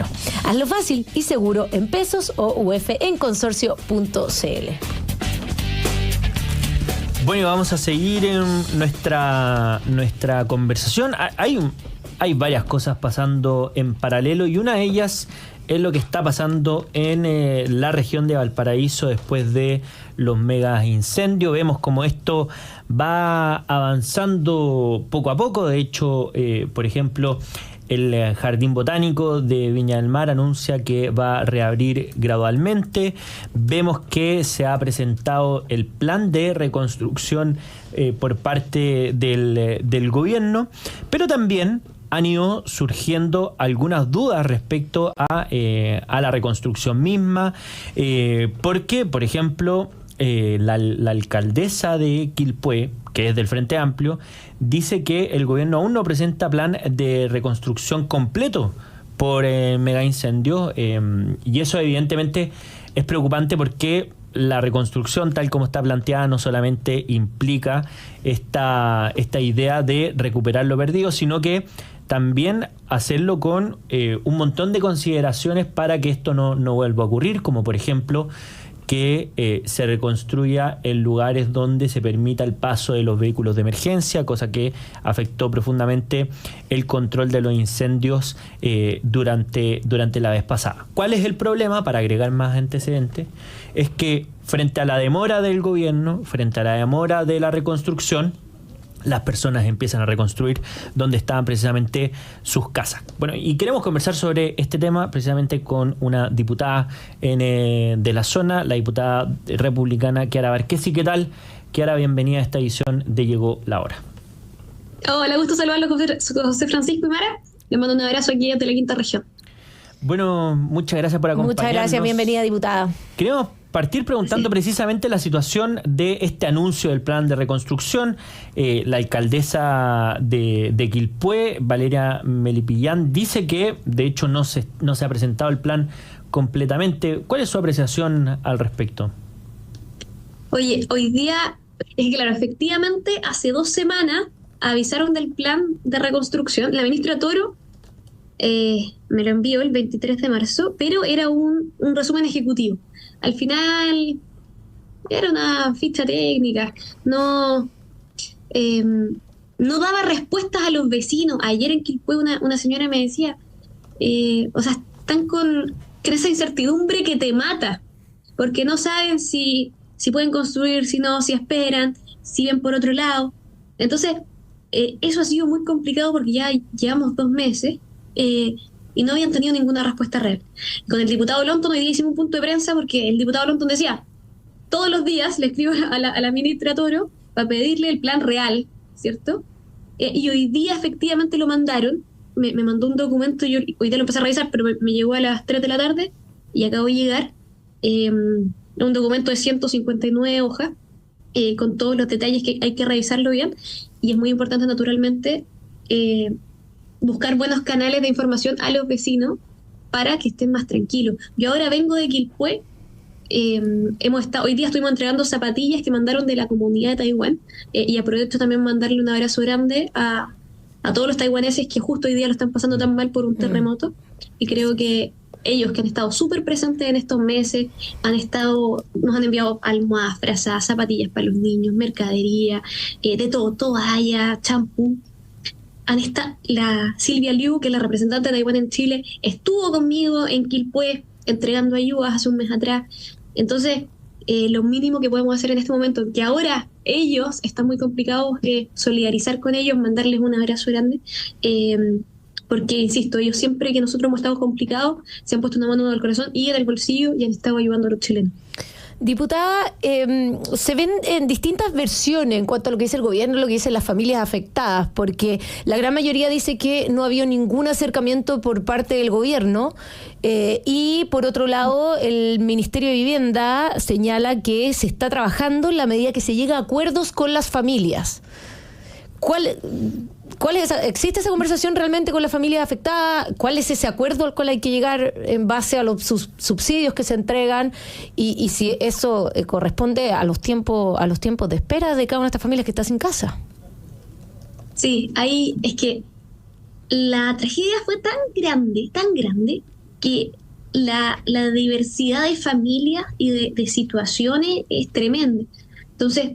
ejemplo. Hazlo fácil y seguro en pesos o UF en consorcio.cl. Bueno, vamos a seguir en nuestra conversación. Hay varias cosas pasando en paralelo y una de ellas es lo que está pasando en la región de Valparaíso después de los mega incendios. Vemos como esto va avanzando poco a poco. De hecho, por ejemplo, el Jardín Botánico de Viña del Mar anuncia que va a reabrir gradualmente. Vemos que se ha presentado el plan de reconstrucción por parte del gobierno, pero también han ido surgiendo algunas dudas respecto a la reconstrucción misma, porque, por ejemplo, la alcaldesa de Quilpué, que es del Frente Amplio, dice que el gobierno aún no presenta plan de reconstrucción completo por mega incendios, y eso evidentemente es preocupante porque la reconstrucción tal como está planteada no solamente implica esta idea de recuperar lo perdido, sino que también hacerlo con un montón de consideraciones para que esto no vuelva a ocurrir, como por ejemplo que se reconstruya en lugares donde se permita el paso de los vehículos de emergencia, cosa que afectó profundamente el control de los incendios durante la vez pasada. ¿Cuál es el problema? Para agregar más antecedentes, es que frente a la demora del gobierno, frente a la demora de la reconstrucción, las personas empiezan a reconstruir donde estaban precisamente sus casas. Bueno, y queremos conversar sobre este tema precisamente con una diputada de la zona, la diputada republicana Kiara Barquesi. ¿Qué tal? Kiara, bienvenida a esta edición de Llegó la Hora. Hola, gusto saludarlo, José Francisco y Mara. Le mando un abrazo aquí desde la Quinta Región. Bueno, muchas gracias por acompañarnos. Muchas gracias, bienvenida, diputada. Queremos partir preguntando precisamente la situación de este anuncio del plan de reconstrucción. La alcaldesa de Quilpué, Valeria Melipillán, dice que de hecho no se ha presentado el plan completamente. ¿Cuál es su apreciación al respecto? Oye, hoy día, es que claro, efectivamente hace 2 semanas avisaron del plan de reconstrucción. La ministra Toro me lo envió el 23 de marzo, pero era un resumen ejecutivo. Al final era una ficha técnica, no daba respuestas a los vecinos. Ayer en Quilpué una señora me decía, están con esa incertidumbre que te mata, porque no saben si pueden construir, si no, si esperan, si ven por otro lado. Entonces, eso ha sido muy complicado porque ya llevamos 2 meses y no habían tenido ninguna respuesta real. Con el diputado Lonton hoy día hicimos un punto de prensa porque el diputado Lonton decía, todos los días le escribo a la ministra Toro para pedirle el plan real, ¿cierto? Y hoy día efectivamente lo mandaron, me mandó un documento, yo hoy día lo empecé a revisar, pero me llegó a las 3 de la tarde y acabo de llegar, un documento de 159 hojas, con todos los detalles que hay que revisarlo bien, y es muy importante naturalmente buscar buenos canales de información a los vecinos para que estén más tranquilos. Yo ahora vengo de Quilpué, hoy día estuvimos entregando zapatillas que mandaron de la comunidad de Taiwán, y aprovecho también mandarle un abrazo grande a todos los taiwaneses que justo hoy día lo están pasando tan mal por un terremoto, y creo que ellos que han estado súper presentes en estos meses, nos han enviado almohadas, frazadas, zapatillas para los niños, mercadería, de todo, toalla, champú. La Silvia Liu, que es la representante de Taiwán en Chile, estuvo conmigo en Quilpué entregando ayudas hace un mes atrás. Entonces, lo mínimo que podemos hacer en este momento, que ahora ellos están muy complicados, es solidarizar con ellos, mandarles un abrazo grande, porque, insisto, ellos siempre que nosotros hemos estado complicados, se han puesto una mano en el corazón y en el bolsillo y han estado ayudando a los chilenos. Diputada, se ven en distintas versiones en cuanto a lo que dice el gobierno, lo que dicen las familias afectadas, porque la gran mayoría dice que no había ningún acercamiento por parte del gobierno, y por otro lado el Ministerio de Vivienda señala que se está trabajando en la medida que se llega a acuerdos con las familias. ¿Cuál es ¿Existe esa conversación realmente con la familia afectada? ¿Cuál es ese acuerdo al cual hay que llegar en base a los subsidios que se entregan? Y si eso corresponde a los tiempos de espera de cada una de estas familias que está sin casa. Sí, ahí es que la tragedia fue tan grande, que la diversidad de familias y de situaciones es tremenda. Entonces,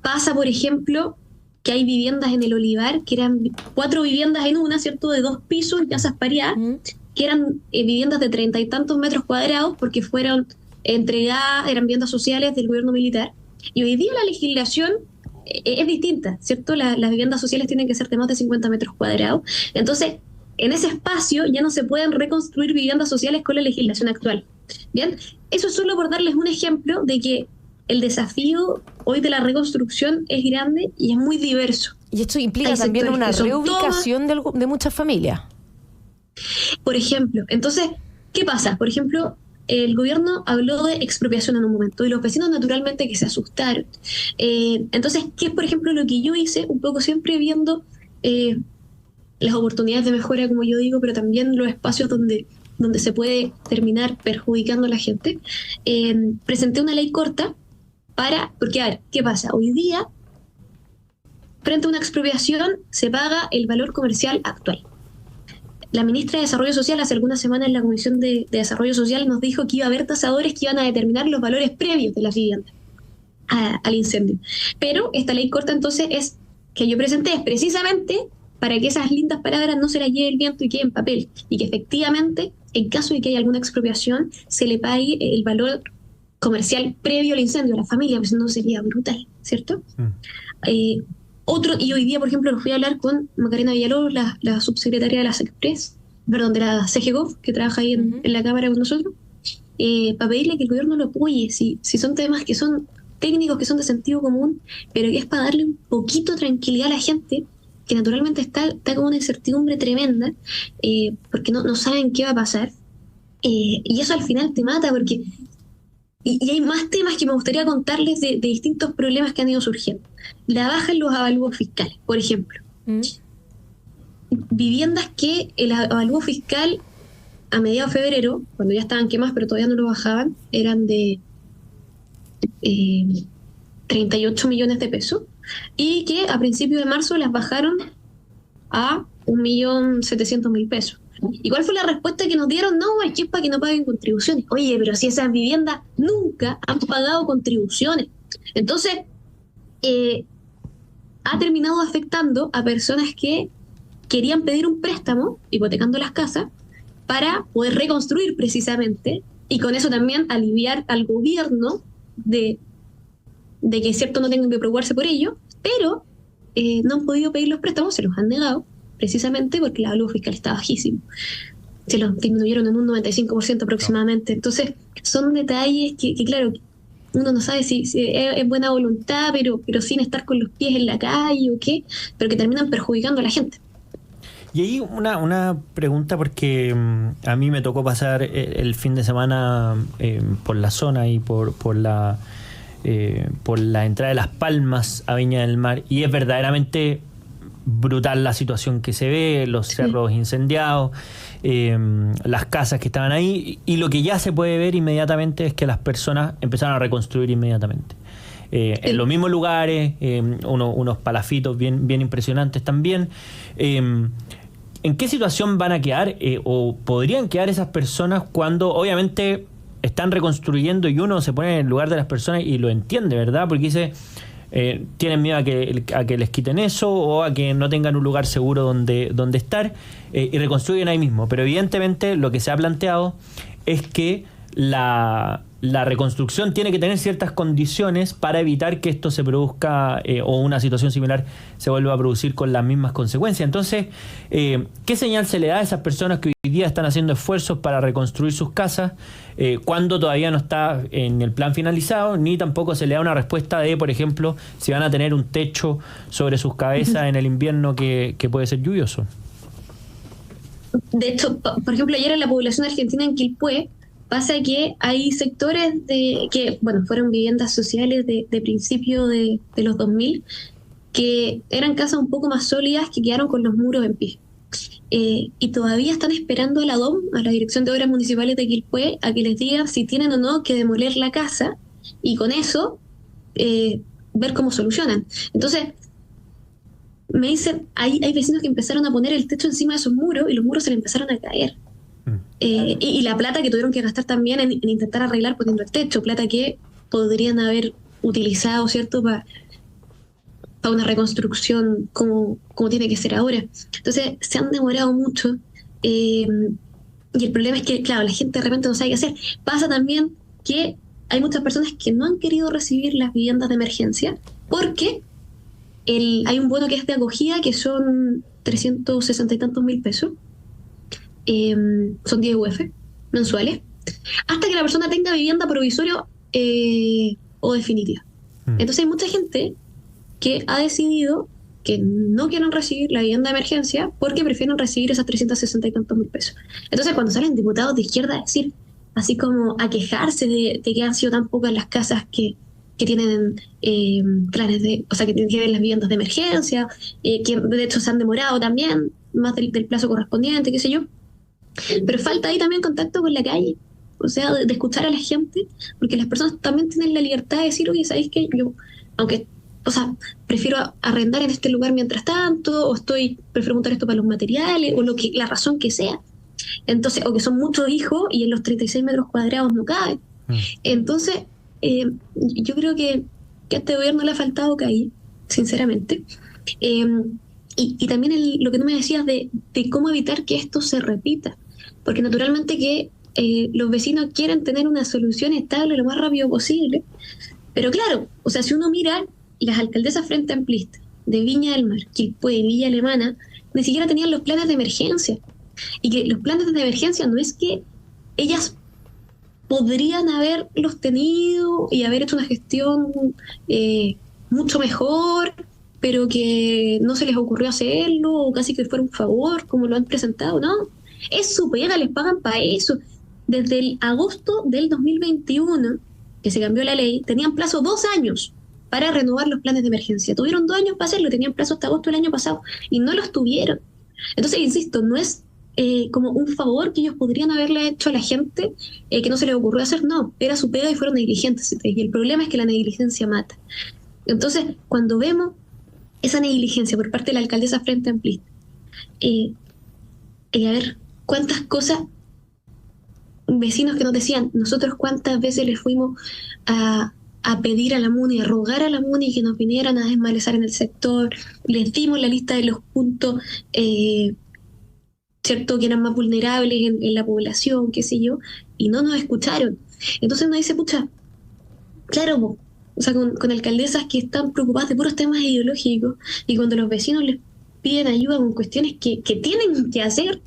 pasa, por ejemplo, que hay viviendas en el Olivar, que eran 4 viviendas en una, ¿cierto?, de 2 pisos, casas pareadas, que eran viviendas de 30 y tantos metros cuadrados, porque fueron entregadas, eran viviendas sociales del gobierno militar. Y hoy día la legislación es distinta, ¿cierto? Las viviendas sociales tienen que ser de más de 50 metros cuadrados. Entonces, en ese espacio ya no se pueden reconstruir viviendas sociales con la legislación actual. Bien, eso es solo por darles un ejemplo de que el desafío hoy de la reconstrucción es grande y es muy diverso. Y esto implica también una reubicación de muchas familias. Por ejemplo, entonces, ¿qué pasa? Por ejemplo, el gobierno habló de expropiación en un momento y los vecinos naturalmente que se asustaron. Entonces, ¿qué es, por ejemplo, lo que yo hice? Un poco siempre viendo las oportunidades de mejora, como yo digo, pero también los espacios donde se puede terminar perjudicando a la gente. Presenté una ley corta porque, a ver, ¿qué pasa? Hoy día, frente a una expropiación, se paga el valor comercial actual. La ministra de Desarrollo Social hace algunas semanas en la Comisión de Desarrollo Social nos dijo que iba a haber tasadores que iban a determinar los valores previos de las viviendas al incendio. Pero esta ley corta entonces que yo presenté es precisamente para que esas lindas palabras no se las lleve el viento y quede en papel, y que efectivamente, en caso de que haya alguna expropiación, se le pague el valor comercial previo al incendio a la familia, pues no sería brutal, ¿cierto? Y hoy día, por ejemplo, fui a hablar con Macarena Villalobos, la subsecretaria de la de la CGGOV, que trabaja ahí en la Cámara con nosotros, para pedirle que el gobierno lo apoye, si son temas que son técnicos, que son de sentido común, pero que es para darle un poquito de tranquilidad a la gente, que naturalmente está como una incertidumbre tremenda, porque no saben qué va a pasar, y eso al final te mata, porque y hay más temas que me gustaría contarles de distintos problemas que han ido surgiendo. La baja en los avalúos fiscales, por ejemplo. Viviendas que el avalúo fiscal a mediados de febrero, cuando ya estaban quemadas pero todavía no lo bajaban, eran de 38 millones de pesos, y que a principios de marzo las bajaron a 1.700.000 pesos. ¿Y cuál fue la respuesta que nos dieron? No, es que es para que no paguen contribuciones. Oye, pero si esas viviendas nunca han pagado contribuciones. Entonces, ha terminado afectando a personas que querían pedir un préstamo, hipotecando las casas, para poder reconstruir precisamente, y con eso también aliviar al gobierno de que, cierto, no tengan que preocuparse por ello, pero no han podido pedir los préstamos, se los han negado, precisamente porque el avalúo fiscal está bajísimo. Se los disminuyeron en un 95% aproximadamente. Entonces, son detalles que claro, uno no sabe si es buena voluntad, pero sin estar con los pies en la calle o qué, pero que terminan perjudicando a la gente. Y ahí una pregunta, porque a mí me tocó pasar el fin de semana por la zona y por la entrada de Las Palmas a Viña del Mar, y es verdaderamente brutal la situación que se ve, los cerros incendiados, las casas que estaban ahí, y lo que ya se puede ver inmediatamente es que las personas empezaron a reconstruir inmediatamente. En los mismos lugares, unos palafitos bien impresionantes también. ¿En qué situación van a quedar o podrían quedar esas personas cuando obviamente están reconstruyendo, y uno se pone en el lugar de las personas y lo entiende, ¿verdad? Porque dice, tienen miedo a que les quiten eso, o a que no tengan un lugar seguro donde estar, y reconstruyen ahí mismo. Pero evidentemente lo que se ha planteado es que la reconstrucción tiene que tener ciertas condiciones para evitar que esto se produzca o una situación similar se vuelva a producir con las mismas consecuencias. Entonces, ¿qué señal se le da a esas personas que hoy día están haciendo esfuerzos para reconstruir sus casas cuando todavía no está en el plan finalizado, ni tampoco se le da una respuesta de, por ejemplo, si van a tener un techo sobre sus cabezas en el invierno que puede ser lluvioso? De hecho, por ejemplo, ayer en la población argentina en Quilpué, pasa que hay sectores que fueron viviendas sociales de principio de los 2000, que eran casas un poco más sólidas, que quedaron con los muros en pie. Y todavía están esperando a la DOM, a la Dirección de Obras Municipales de Quilpué, a que les diga si tienen o no que demoler la casa, y con eso ver cómo solucionan. Entonces, me dicen, hay vecinos que empezaron a poner el techo encima de esos muros y los muros se le empezaron a caer. Y la plata que tuvieron que gastar también en intentar arreglar poniendo el techo, plata que podrían haber utilizado, ¿cierto?, para una reconstrucción como tiene que ser ahora. Entonces, se han demorado mucho. Y el problema es que, claro, la gente de repente no sabe qué hacer. Pasa también que hay muchas personas que no han querido recibir las viviendas de emergencia porque hay un bono que es de acogida que son 360 y tantos mil pesos. Son 10 UF mensuales. Hasta que la persona tenga vivienda provisoria o definitiva. Entonces hay mucha gente que ha decidido que no quieren recibir la vivienda de emergencia porque prefieren recibir esas 360 y tantos mil pesos. Entonces cuando salen diputados de izquierda a decir, así como a quejarse de que han sido tan pocas las casas que tienen planes de, o sea, que tienen las viviendas de emergencia, que de hecho se han demorado también, más del plazo correspondiente, qué sé yo. Pero falta ahí también contacto con la calle, o sea, de escuchar a la gente, porque las personas también tienen la libertad de decir, oye, ¿sabéis qué? Yo, aunque, o sea, prefiero arrendar en este lugar mientras tanto, o prefiero montar esto para los materiales, o la razón que sea. Entonces, o que son muchos hijos y en los 36 metros cuadrados no caben. Entonces, yo creo que a este gobierno le ha faltado calle, sinceramente. Y también lo que tú me decías de cómo evitar que esto se repita. Porque naturalmente que los vecinos quieren tener una solución estable lo más rápido posible. Pero claro, o sea, si uno mira las alcaldesas frente amplistas de Viña del Mar, Quilpué y Villa Alemana, ni siquiera tenían los planes de emergencia. Y que los planes de emergencia no es que ellas podrían haberlos tenido y haber hecho una gestión mucho mejor, pero que no se les ocurrió hacerlo, o casi que fuera un favor, como lo han presentado, ¿no? Es su pega, les pagan para eso. Desde el agosto del 2021, que se cambió la ley, tenían plazo 2 años para renovar los planes de emergencia. Tuvieron 2 años para hacerlo, tenían plazo hasta agosto del año pasado, y no los tuvieron. Entonces, insisto, no es como un favor que ellos podrían haberle hecho a la gente que no se les ocurrió hacer, no, era su pega y fueron negligentes. Y el problema es que la negligencia mata. Entonces, cuando vemos esa negligencia por parte de la alcaldesa frente amplista, a ver, cuántas cosas, vecinos que nos decían, nosotros cuántas veces les fuimos a pedir a la MUNI, a rogar a la MUNI que nos vinieran a desmalezar en el sector, les dimos la lista de los puntos ¿cierto?, que eran más vulnerables en la población, qué sé yo, y no nos escucharon. Entonces uno dice, pucha, claro, o sea, con alcaldesas que están preocupadas de puros temas ideológicos, y cuando los vecinos les piden ayuda con cuestiones que tienen que hacer,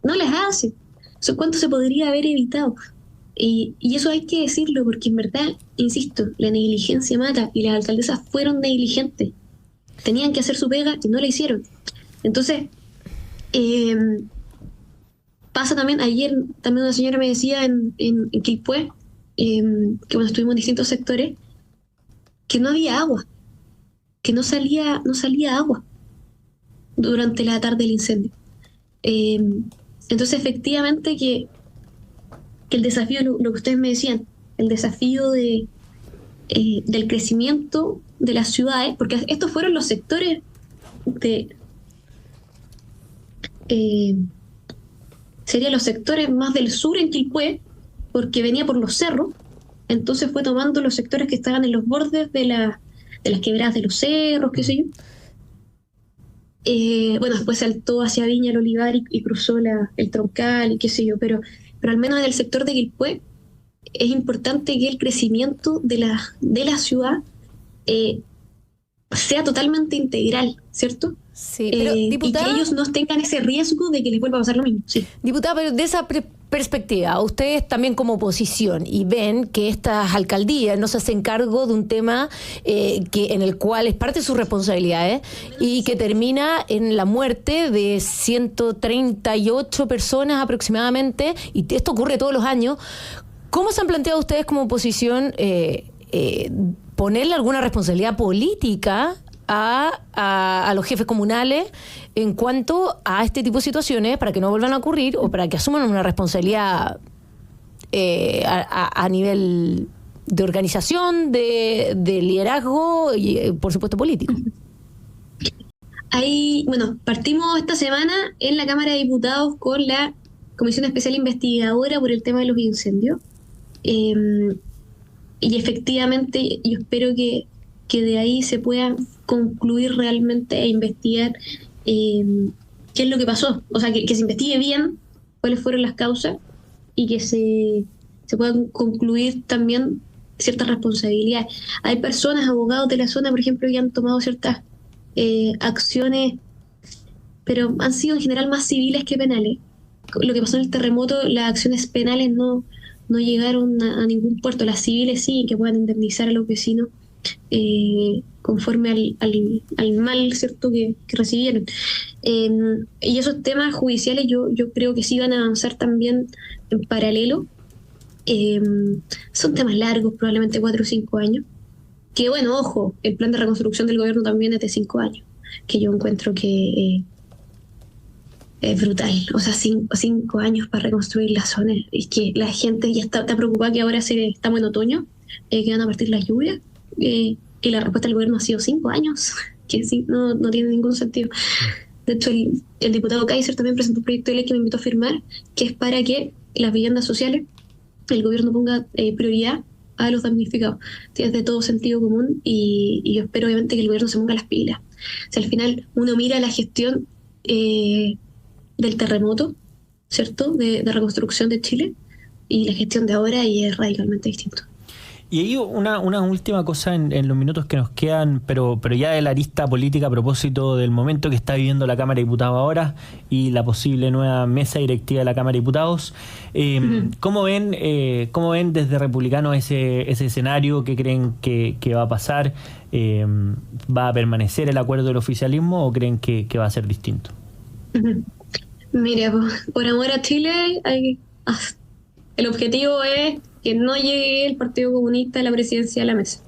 no las hacen. O sea, ¿cuánto se podría haber evitado? Y eso hay que decirlo, porque en verdad, insisto, la negligencia mata, y las alcaldesas fueron negligentes. Tenían que hacer su pega y no la hicieron. Entonces, pasa también, ayer también una señora me decía en Quilpué, que cuando estuvimos en distintos sectores, que no había agua, que no salía agua durante la tarde del incendio. Entonces, efectivamente, que el desafío, lo que ustedes me decían, el desafío del crecimiento de las ciudades, porque estos fueron los sectores serían los sectores más del sur en Quilpué, porque venía por los cerros, entonces fue tomando los sectores que estaban en los bordes de las quebradas de los cerros, qué sé yo. Bueno, después saltó hacia Viña el Olivar y cruzó el Troncal y qué sé yo, pero al menos en el sector de Quilpué es importante que el crecimiento de la ciudad sea totalmente integral, ¿cierto? Sí, pero diputada, y que ellos no tengan ese riesgo de que les vuelva a pasar lo mismo. Sí. Diputada, pero de esa perspectiva, ustedes también como oposición, y ven que estas alcaldías no se hacen cargo de un tema en el cual es parte de sus responsabilidades y que termina en la muerte de 138 personas aproximadamente, y esto ocurre todos los años. ¿Cómo se han planteado ustedes como oposición ponerle alguna responsabilidad política a los jefes comunales en cuanto a este tipo de situaciones para que no vuelvan a ocurrir o para que asuman una responsabilidad a nivel de organización, de liderazgo y, por supuesto, político? Bueno, partimos esta semana en la Cámara de Diputados con comisión especial investigadora por el tema de los incendios. Y efectivamente yo espero que de ahí se pueda concluir realmente e investigar qué es lo que pasó. O sea, que se investigue bien cuáles fueron las causas y que se puedan concluir también ciertas responsabilidades. Hay personas, abogados de la zona, por ejemplo, que han tomado ciertas acciones, pero han sido en general más civiles que penales. Lo que pasó en el terremoto, las acciones penales no llegaron a ningún puerto. Las civiles sí, que puedan indemnizar a los vecinos conforme al mal, ¿cierto?, que recibieron. Y esos temas judiciales yo creo que sí van a avanzar también en paralelo. Son temas largos, probablemente 4 o 5 años. Que bueno, ojo, el plan de reconstrucción del gobierno también es de 5 años, que yo encuentro que es brutal. O sea, 5 años para reconstruir la zona. Es que la gente ya está preocupada que ahora estamos en otoño, que van a partir las lluvias. Y la respuesta del gobierno ha sido 5 años, que sí, no tiene ningún sentido. De hecho, el diputado Kaiser también presentó un proyecto de ley que me invitó a firmar, que es para que las viviendas sociales, el gobierno ponga prioridad a los damnificados. Tiene de todo sentido común y yo espero obviamente que el gobierno se ponga las pilas. O sea, al final uno mira la gestión del terremoto, ¿cierto?, de reconstrucción de Chile, y la gestión de ahora, y es radicalmente distinto. Y ahí una última cosa en los minutos que nos quedan, pero ya de la arista política a propósito del momento que está viviendo la Cámara de Diputados ahora y la posible nueva mesa directiva de la Cámara de Diputados. ¿Cómo ven desde Republicanos ese escenario? ¿Qué creen que va a pasar? ¿Va a permanecer el acuerdo del oficialismo o creen que va a ser distinto? Mira, por amor a Chile, el objetivo es que no llegue el Partido Comunista a la presidencia de la mesa.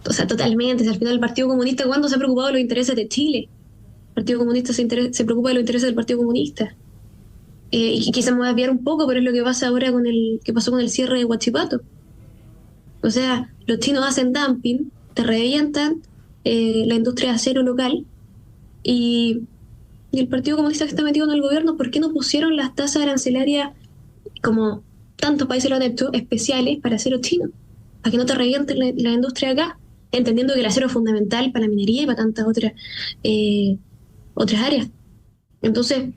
O sea, totalmente. Al final el Partido Comunista, ¿cuándo se ha preocupado de los intereses de Chile? El Partido Comunista se preocupa de los intereses del Partido Comunista. Y quizás me voy a desviar un poco, pero es lo que pasa ahora que pasó con el cierre de Huachipato. O sea, los chinos hacen dumping, te revientan la industria de acero local, y el Partido Comunista que está metido en el gobierno, ¿por qué no pusieron las tasas arancelarias, como tantos países lo han hecho, especiales para acero chino? Para que no te revienten la industria acá, entendiendo que el acero es fundamental para la minería y para tantas otras áreas. Entonces,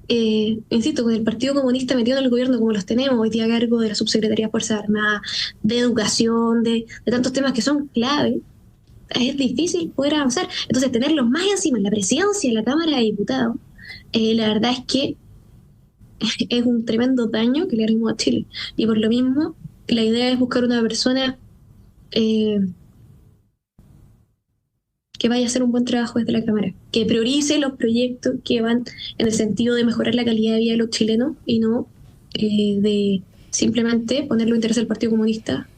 insisto, con el Partido Comunista metido en el gobierno como los tenemos hoy día a cargo de la Subsecretaría de Fuerzas Armadas, de Educación, de tantos temas que son clave, es difícil poder avanzar. Entonces, tenerlos más encima en la presidencia de la Cámara de Diputados, la verdad es que es un tremendo daño que le haremos a Chile. Y por lo mismo, la idea es buscar una persona que vaya a hacer un buen trabajo desde la Cámara, que priorice los proyectos que van en el sentido de mejorar la calidad de vida de los chilenos y no de simplemente poner los intereses del Partido Comunista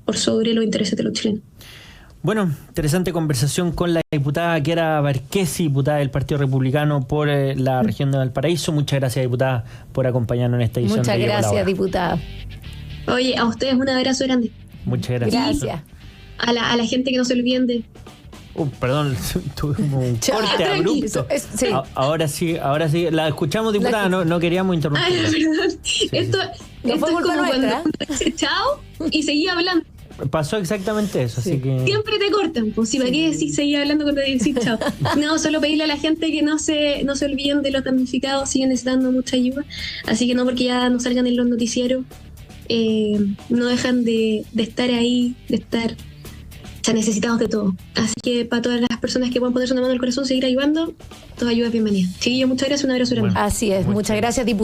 por sobre los intereses de los chilenos. Bueno, interesante conversación con la diputada Kiara Barquesi, diputada del Partido Republicano por la región de Valparaíso. Muchas gracias, diputada, por acompañarnos en esta edición. Muchas de gracias, diputada. Oye, a ustedes un abrazo grande. Muchas gracias. Gracias. A la gente que no se olviden de... Perdón, tuvimos un corte abrupto. Sí. Ahora sí, la escuchamos, diputada, no queríamos interrumpirla. Perdón. Sí. Esto No es fue culpa como nuestra. cuando uno dice chao y seguía hablando. Pasó exactamente eso, Sí. así que... Siempre te cortan, pues si para qué decís seguir hablando cuando decís chao. No, solo pedirle a la gente que no se olviden de los damnificados, siguen necesitando mucha ayuda. Así que no porque ya no salgan en los noticieros, no dejan de estar ahí, necesitados de todo. Así que para todas las personas que puedan ponerse una mano al corazón, seguir ayudando, toda ayuda es bienvenida. Chiquillos, muchas gracias, un abrazo grande. Bueno. Así es. Muchas gracias, diputado.